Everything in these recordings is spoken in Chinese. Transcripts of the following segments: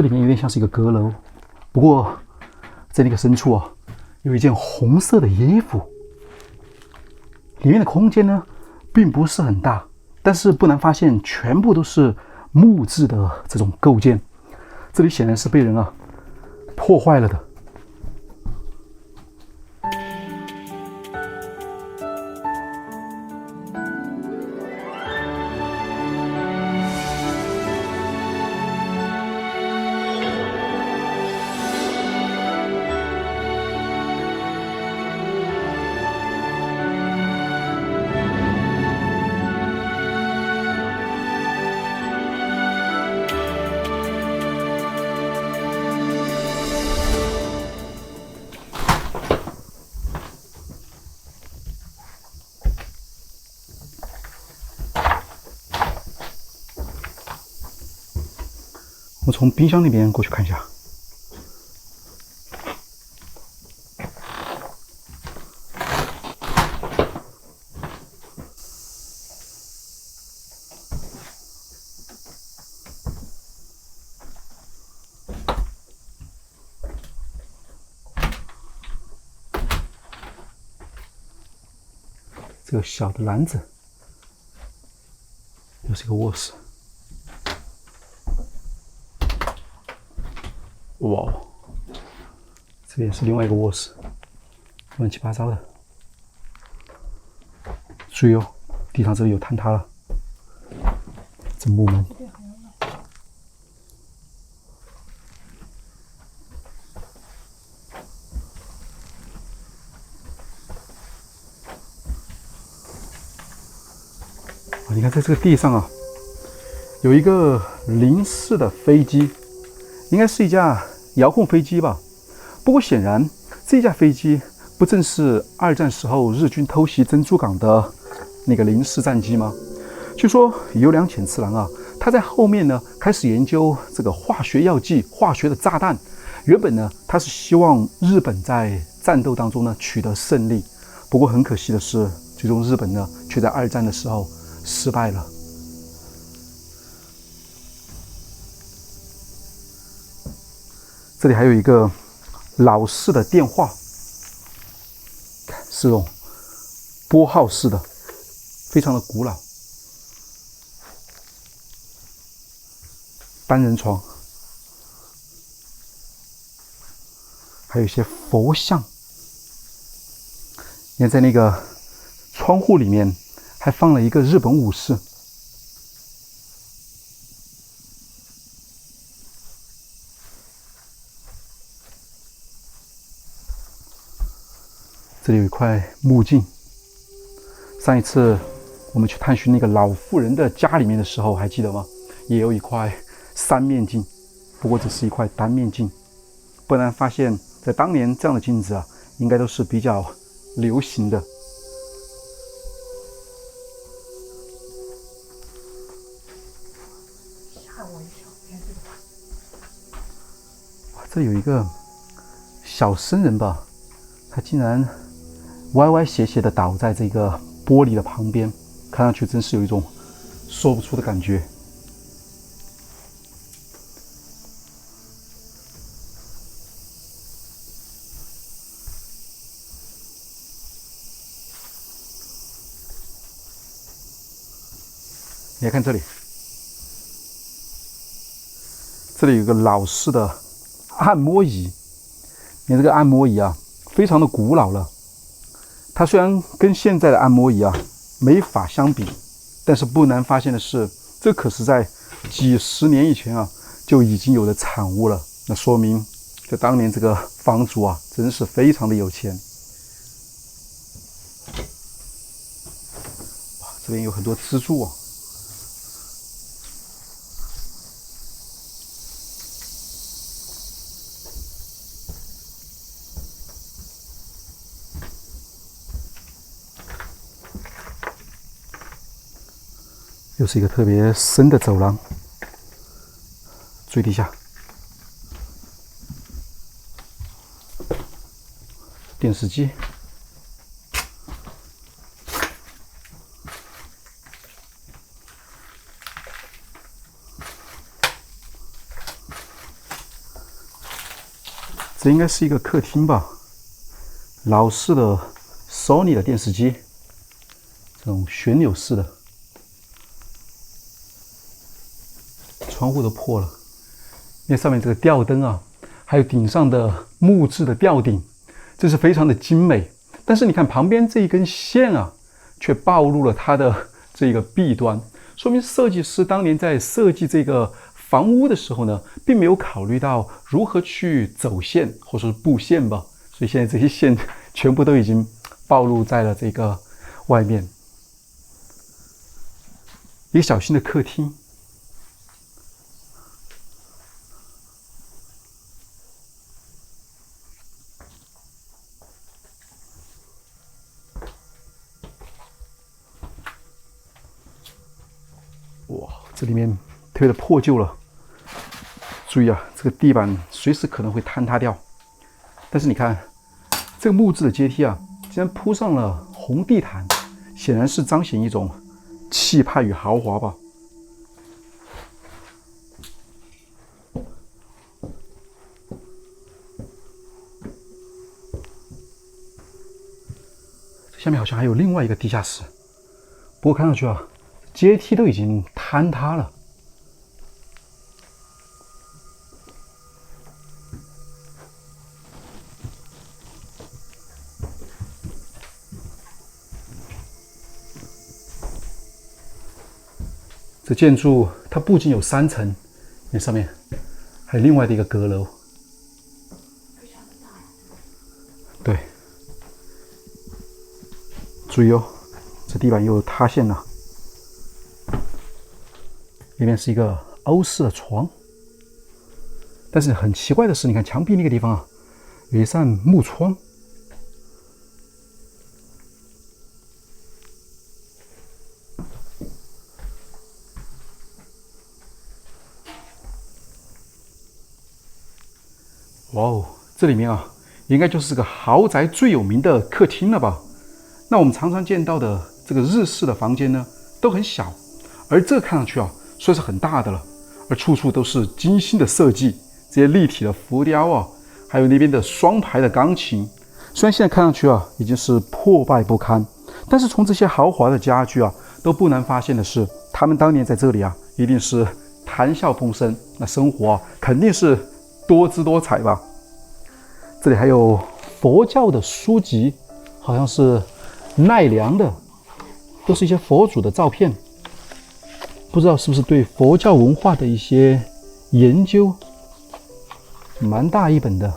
这里面有点像是一个阁楼，不过在那个深处啊，有一件红色的衣服。里面的空间呢，并不是很大，但是不难发现，全部都是木质的这种构件。这里显然是被人破坏了的。我从冰箱那边过去看一下。这个小的篮子，又是一个卧室。哇哦，这边是另外一个卧室，乱七八糟的。注意哦，地上这里有坍塌了，这木门。你看，在这个地上有一个零式的飞机，应该是一架遥控飞机吧。不过显然，这架飞机不正是二战时候日军偷袭珍珠港的那个零式战机吗？据说有良浅次郎他在后面呢开始研究这个化学药剂、化学的炸弹。原本呢，他是希望日本在战斗当中呢取得胜利。不过很可惜的是，最终日本呢却在二战的时候失败了。这里还有一个老式的电话，是这种拨号式的，非常的古老。单人床，还有一些佛像。你看，在那个窗户里面还放了一个日本武士。这里有一块木镜。上一次我们去探寻那个老妇人的家里面的时候，还记得吗？也有一块三面镜，不过只是一块单面镜。不然发现，在当年这样的镜子应该都是比较流行的。吓我一跳！你看这个。哇，这有一个小僧人吧，他竟然歪歪斜斜的倒在这个玻璃的旁边，看上去真是有一种说不出的感觉。你来看这里，这里有一个老式的按摩椅。你看这个按摩椅非常的古老了。它虽然跟现在的按摩椅没法相比，但是不难发现的是，这可是在几十年以前就已经有的产物了。那说明，在当年这个房主真是非常的有钱。哇，这边有很多支柱又是一个特别深的走廊，最底下电视机，这应该是一个客厅吧，老式的 Sony 的电视机，这种旋钮式的，窗户都破了。那上面这个吊灯啊，还有顶上的木质的吊顶，这是非常的精美。但是你看旁边这一根线啊，却暴露了它的这个弊端，说明设计师当年在设计这个房屋的时候呢，并没有考虑到如何去走线或者是布线吧，所以现在这些线全部都已经暴露在了这个外面。一个小型的客厅，哇，这里面特别的破旧了。注意啊，这个地板随时可能会坍塌掉。但是你看，这个木质的阶梯啊，竟然铺上了红地毯，显然是彰显一种气派与豪华吧。这下面好像还有另外一个地下室，不过看上去啊，阶梯都已经坍塌了。这建筑它不仅有3层，那上面还有另外的一个阁楼。对，注意哦，这地板又塌陷了。里面是一个欧式的床，但是很奇怪的是，你看墙壁那个地方啊，有一扇木窗。哇哦，这里面啊，应该就是个豪宅最有名的客厅了吧？那我们常常见到的这个日式的房间呢，都很小，而这看上去啊，算是很大的了，而处处都是精心的设计，这些立体的浮雕啊，还有那边的双排的钢琴，虽然现在看上去啊，已经是破败不堪，但是从这些豪华的家具啊，都不难发现的是，他们当年在这里啊，一定是谈笑风生，那生活啊，肯定是多姿多彩吧。这里还有佛教的书籍，好像是奈良的，都是一些佛祖的照片，不知道是不是对佛教文化的一些研究，蛮大一本的。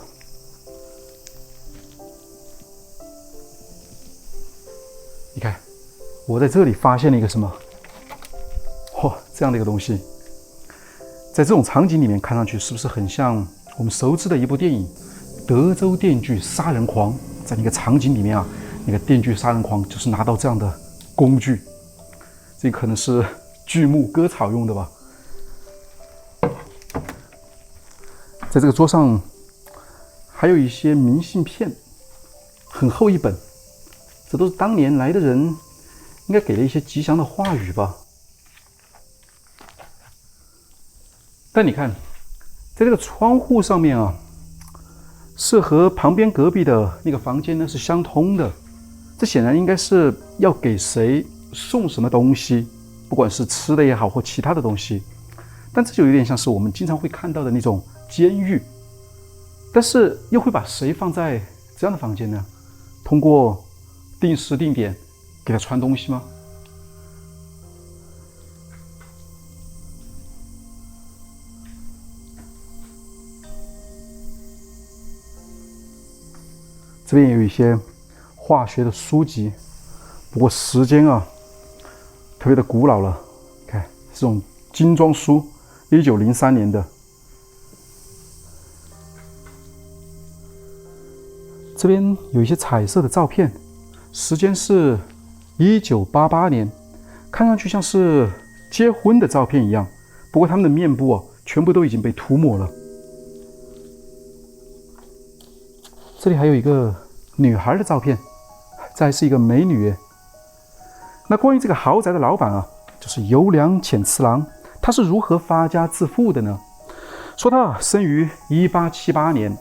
你看，我在这里发现了一个什么？哇，这样的一个东西，在这种场景里面看上去是不是很像我们熟知的一部电影《德州电锯杀人狂》？在那个场景里面啊，那个电锯杀人狂就是拿到这样的工具，这可能是锯木割草用的吧。在这个桌上还有一些明信片，很厚一本，这都是当年来的人应该给了一些吉祥的话语吧。但你看，在这个窗户上面啊，是和旁边隔壁的那个房间呢是相通的，这显然应该是要给谁送什么东西，不管是吃的也好或其他的东西。但这就有点像是我们经常会看到的那种监狱，但是又会把谁放在这样的房间呢？通过定时定点给他传东西吗？这边也有一些化学的书籍，不过时间啊特别的古老了。看这种精装书，1903年的。这边有一些彩色的照片，时间是1988年，看上去像是结婚的照片一样，不过他们的面部啊全部都已经被涂抹了。这里还有一个女孩的照片，这还是一个美女。那关于这个豪宅的老板啊，就是游良浅次郎，他是如何发家致富的呢？说他生于1878年，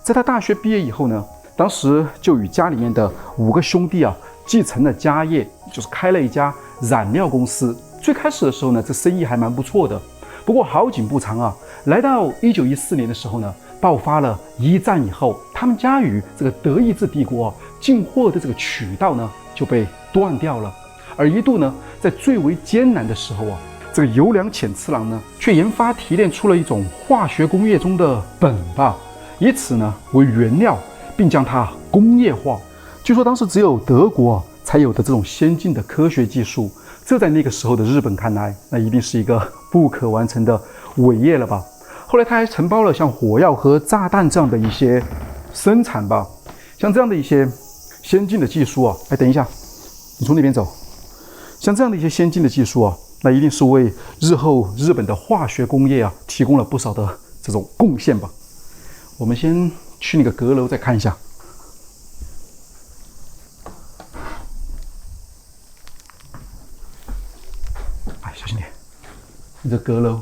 在他大学毕业以后呢，当时就与家里面的5个兄弟啊，继承了家业，就是开了一家染料公司。最开始的时候呢，这生意还蛮不错的。不过好景不长啊，来到1914年的时候呢，爆发了一战以后，他们家与这个德意志帝国进货的这个渠道呢就被断掉了。而一度呢，在最为艰难的时候啊，这个有良浅次郎呢，却研发提炼出了一种化学工业中的苯吧，以此呢为原料，并将它工业化。据说当时只有德国才有的这种先进的科学技术，这在那个时候的日本看来，那一定是一个不可完成的伟业了吧。后来他还承包了像火药和炸弹这样的一些生产吧，像这样的一些先进的技术啊，哎，等一下，你从那边走。像这样的一些先进的技术啊，那一定是为日后日本的化学工业啊提供了不少的这种贡献吧。我们先去那个阁楼再看一下。哎，小心点，你这阁楼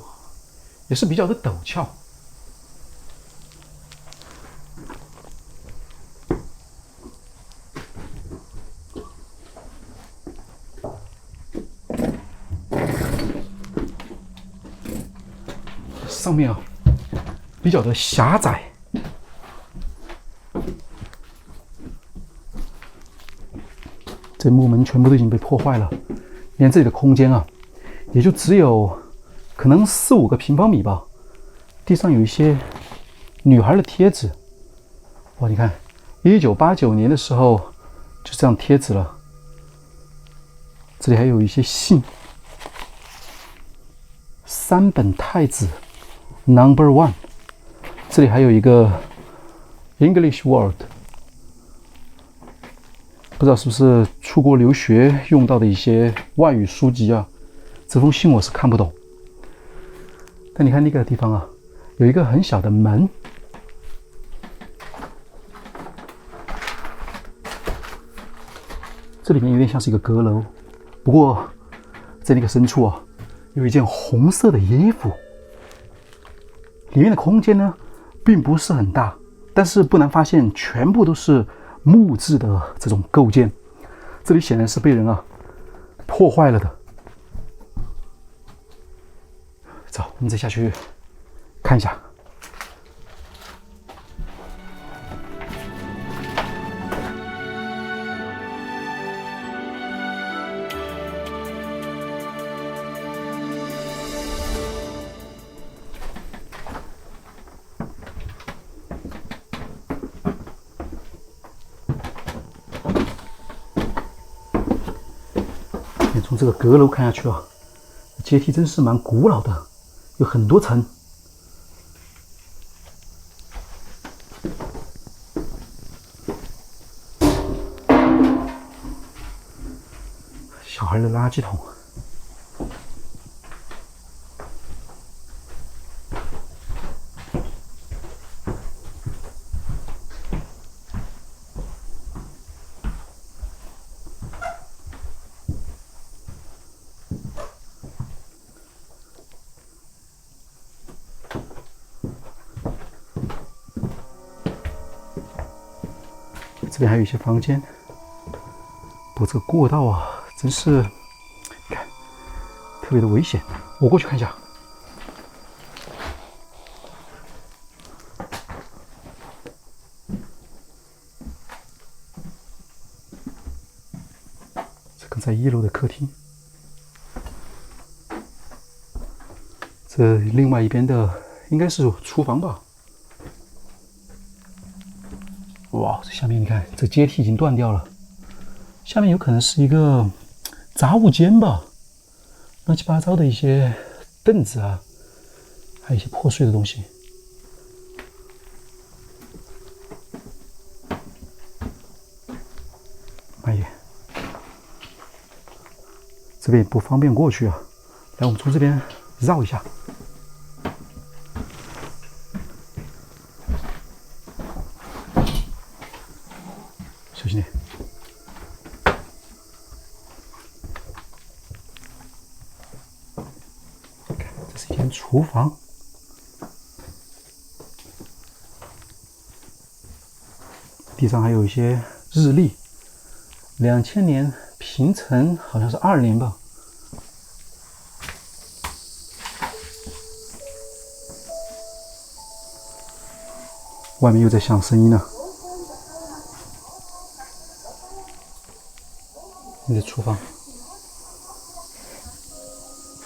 也是比较的陡峭。上面啊比较的狭窄，这木门全部都已经被破坏了，连这里的空间啊，也就只有可能4、5个平方米吧。地上有一些女孩的贴纸，哇，你看，1989年的时候就这样贴纸了。这里还有一些信，山本太子。No.1， 这里还有一个 English word， 不知道是不是出国留学用到的一些外语书籍啊。这封信我是看不懂。但你看那个地方啊，有一个很小的门，这里面有点像是一个阁楼，不过在那个深处啊，有一件红色的衣服。里面的空间呢，并不是很大，但是不难发现，全部都是木质的这种构件。这里显然是被人啊破坏了的。走，我们再下去看一下。从这个阁楼看下去啊，阶梯真是蛮古老的，有很多层。小孩的垃圾桶。这边还有一些房间，不过这个过道啊，真是，你看，特别的危险。我过去看一下。这个在1楼的客厅，这另外一边的应该是厨房吧。哇，这下面你看，这阶梯已经断掉了，下面有可能是一个杂物间吧，乱七八糟的一些凳子啊，还有一些破碎的东西。慢一点，这边也不方便过去啊。来，我们从这边绕一下。小心点。看，这是一间厨房。地上还有一些日历，2000年平成好像是20吧。外面又在响声音呢。你的厨房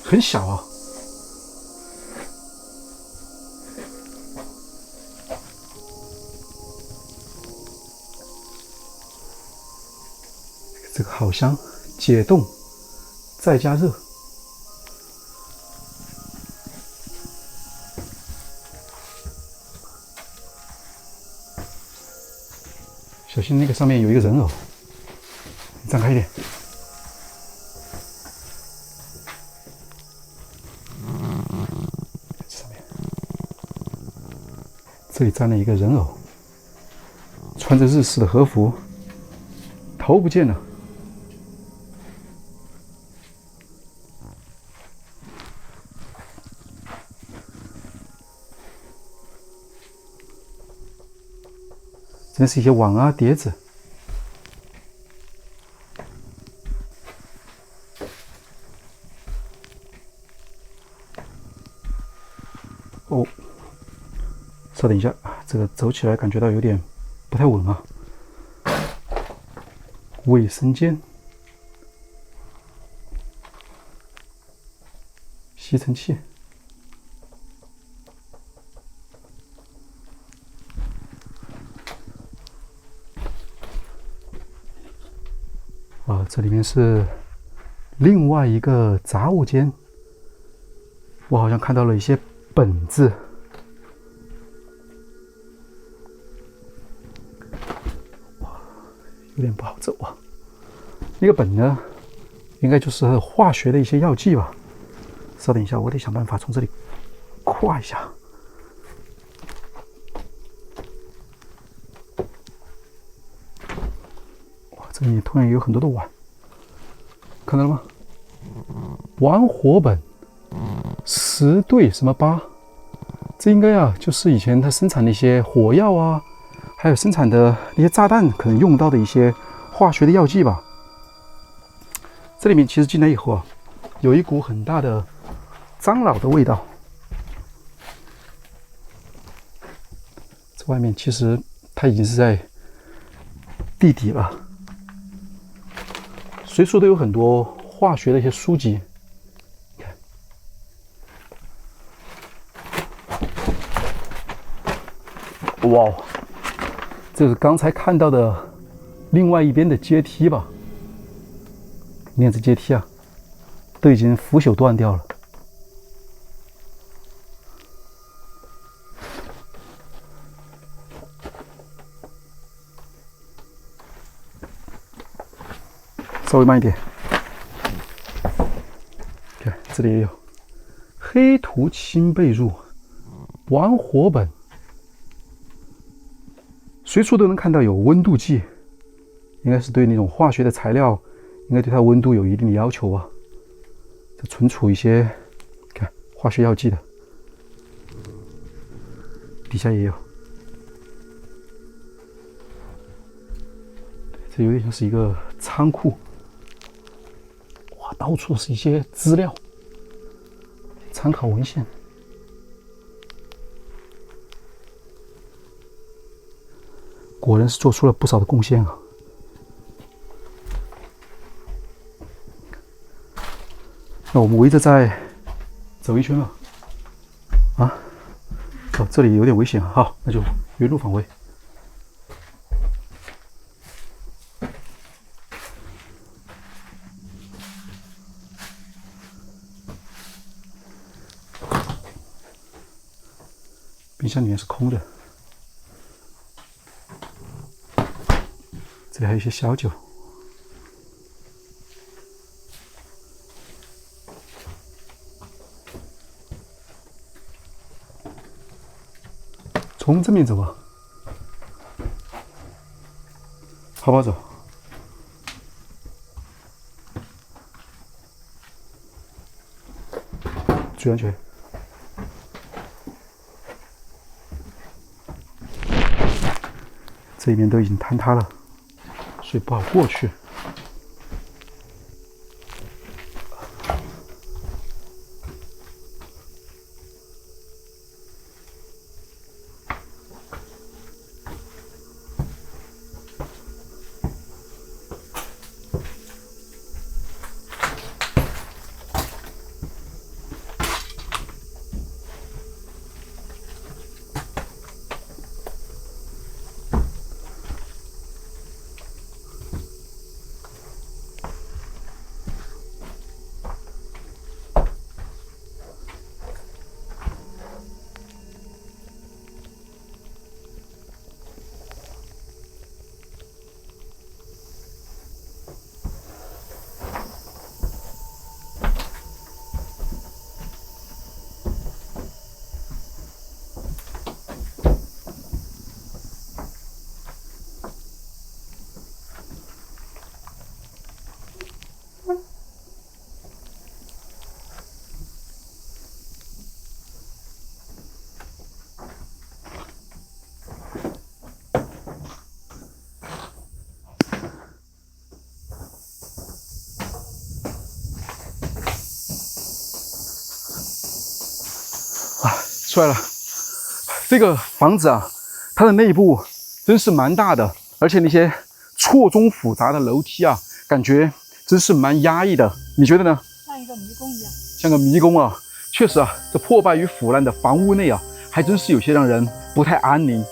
很小啊。这个好香，解冻再加热。小心那个上面有一个人偶，你站开一点。上面，这里站了一个人偶，穿着日式的和服，头不见了。这是一些碗啊、碟子。哦，稍等一下，这个走起来感觉到有点不太稳啊。卫生间、吸尘器。这里面是另外一个杂物间，我好像看到了一些本子。有点不好走啊。那个本呢，应该就是化学的一些药剂吧。稍等一下，我得想办法从这里跨一下。哇，这里突然有很多的碗。看到了吗？玩火本10对什么8，这应该啊就是以前它生产的一些火药啊，还有生产的那些炸弹可能用到的一些化学的药剂吧。这里面其实进来以后啊，有一股很大的樟脑的味道。这外面其实它已经是在地底了。随处都有很多化学的一些书籍，你看，哇，这是刚才看到的另外一边的阶梯吧？你看这阶梯啊，都已经腐朽断掉了。稍微慢一点。看这里也有黑土青被褥、玩火本，随处都能看到有温度计，应该是对那种化学的材料，应该对它温度有一定的要求啊。这存储一些看化学药剂的，底下也有。这有点像是一个仓库。到处是一些资料、参考文献。果然是做出了不少的贡献啊！那我们围着再走一圈吧。啊，哦，这里有点危险啊！好，那就原路返回。冰箱里面是空的，这里还有一些小酒。从正面走吧，好不好走？注意安全。这边都已经坍塌了，所以不好过去。出来了，这个房子啊，它的内部真是蛮大的，而且那些错综复杂的楼梯啊，感觉真是蛮压抑的。你觉得呢？像一个迷宫一样。像个迷宫啊，确实啊，这破败与腐烂的房屋内啊，还真是有些让人不太安宁。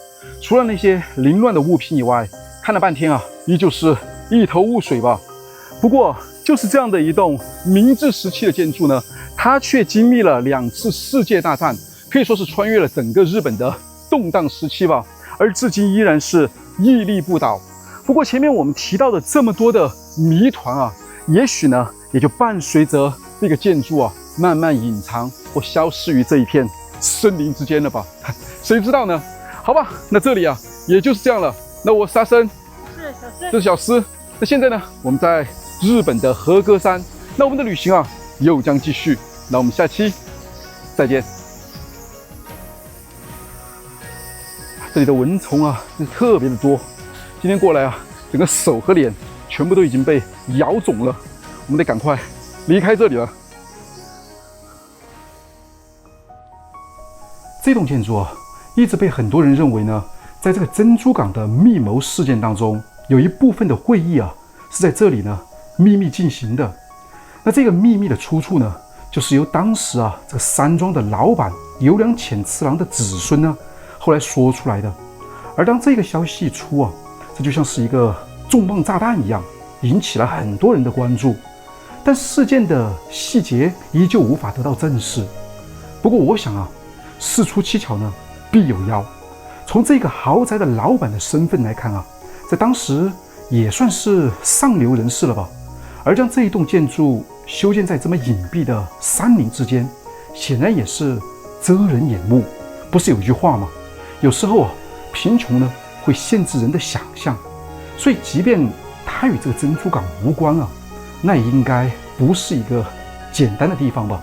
除了那些凌乱的物品以外，看了半天啊，依旧是一头雾水吧。不过，就是这样的一栋明治时期的建筑呢，它却经历了2次世界大战。可以说是穿越了整个日本的动荡时期吧，而至今依然是屹立不倒。不过前面我们提到的这么多的谜团啊，也许呢也就伴随着这个建筑啊慢慢隐藏或消失于这一片森林之间了吧？谁知道呢？好吧，那这里啊也就是这样了。那我是阿生，是小诗，这是小诗。那现在呢，我们在日本的和歌山，那我们的旅行啊又将继续。那我们下期再见。这里的蚊虫啊，特别的多。今天过来啊，整个手和脸全部都已经被咬肿了，我们得赶快离开这里了。这栋建筑啊，一直被很多人认为呢，在这个珍珠港的密谋事件当中，有一部分的会议啊，是在这里呢秘密进行的。那这个秘密的出处呢，就是由当时啊这个山庄的老板有良浅次郎的子孙呢。后来说出来的，而当这个消息一出啊，这就像是一个重磅炸弹一样，引起了很多人的关注。但事件的细节依旧无法得到证实。不过我想啊，事出蹊跷呢，必有妖。从这个豪宅的老板的身份来看啊，在当时也算是上流人士了吧。而将这一栋建筑修建在这么隐蔽的山林之间，显然也是遮人眼目。不是有一句话吗？有时候啊，贫穷呢会限制人的想象，所以即便它与这个珍珠港无关啊，那也应该不是一个简单的地方吧。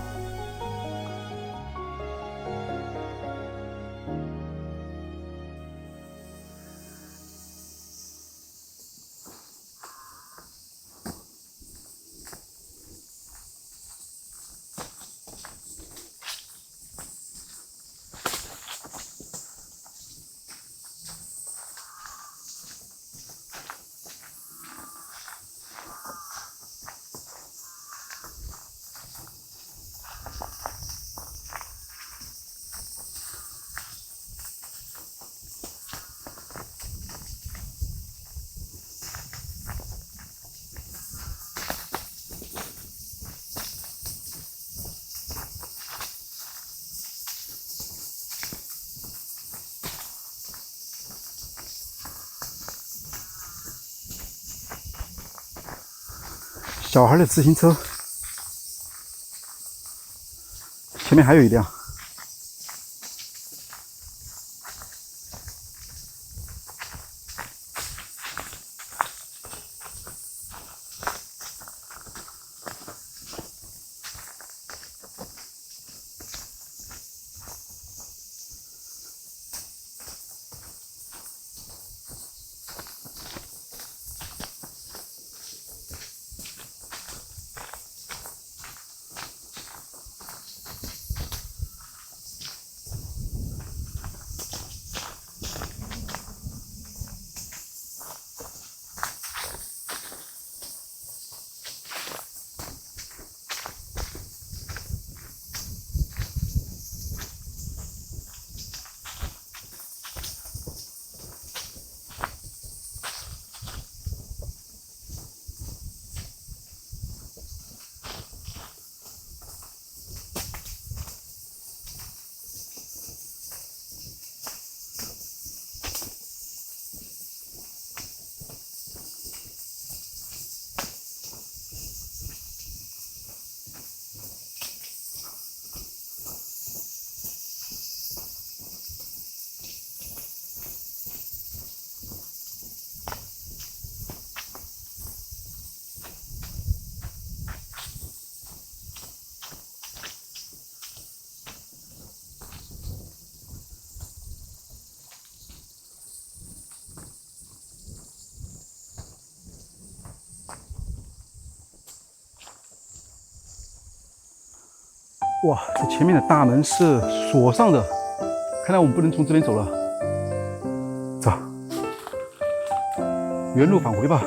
小孩的自行车，前面还有一辆。哇，这前面的大门是锁上的，看来我们不能从这边走了。走，原路返回吧。